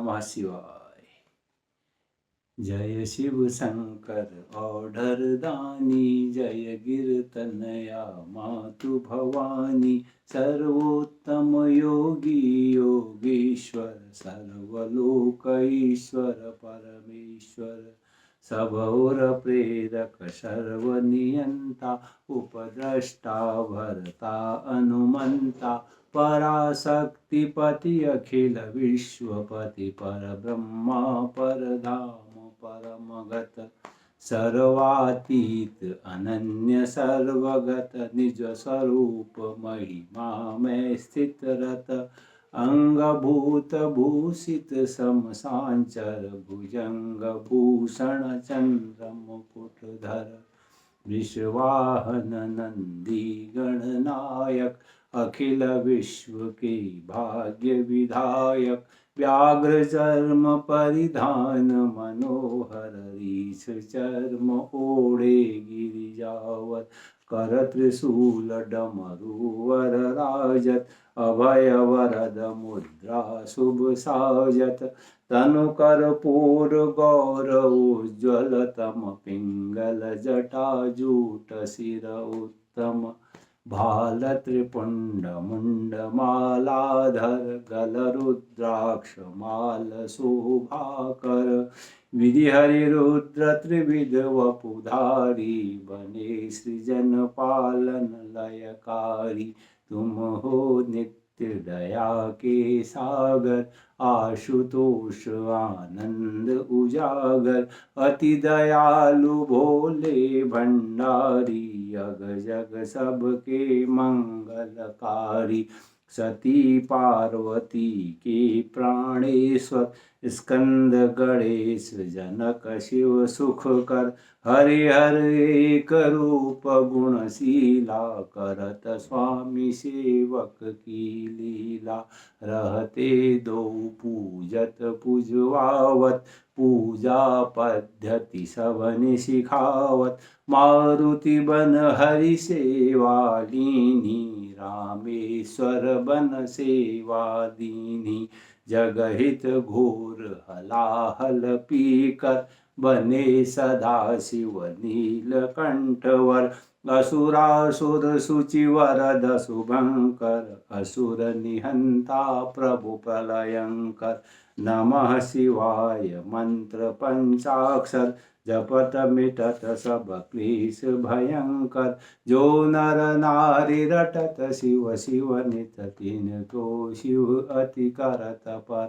नमः शिवाय। जय शिव शंकर औढर दानी, जय कीर्तनया मातु भवानी। सर्वोत्तम योगी योगीश्वर, सर्वलोक ईश्वर परमेश्वर। सब और प्रेरक सर्वनियंता, उपद्रष्टा भरता अनुमंता। पराशक्तिपति अखिल विश्वपति, परब्रह्मा परधाम परमगत। सर्वातीत अनन्य सर्वगत, निज स्वरूप महिमा में स्थित रत। अंगभूत भूषित समसांचर, भुजंग भूषण चंद्र मुकुटधर। विश्वाहन नंदी गणनायक, अखिल विश्व के भाग्य विधायक। व्याघ्र चर्म परिधान मनोहर, रीछ चर्म ओढ़े गिरिजावर। कर त्रिशूल डमरू वर राजत, अभय वरद मुद्रा शुभ साजत। तनु कर्पूर गौर उज्ज्वल तम, पिंगल जटा जूट सिर उत्तम। भाल त्रिपुंड मुंड मालाधर, गल रुद्राक्ष माल शोभाकर। विधि हरि रुद्र त्रिविध वपुधारी, बने सृजन पालन लयकारी। तुम हो नित्य दया के सागर, आशुतोष आनंद उजागर। अति दयालु भोले भंडारी, अग जग सबके मंगलकारी। सती पार्वती के प्राणेश्वर, स्कंद गणेश जनक शिव सुख कर। हरिहर एक रूप गुणशीला, करत स्वामी सेवक की लीला। रहते दो पूजत पुजवावत, पूजा पद्धति सबनि सिखावत। मारुति बन हरि सेवा लीनी, रामेश्वर बन सेवा दीनी। जगहित घोर हलाहल पीकर, बने सदा शिव नीलकंठवर। असुरासुर सूचि वरद शुभंकर, असुर निहंता प्रभु प्रलयंकर। नमः शिवाय मंत्र पंचाक्षर, जपत मिटत सब क्लेश भयंकर। जो नर नारी रटत शिव शिव नित, तिनको शिव अति करत पर।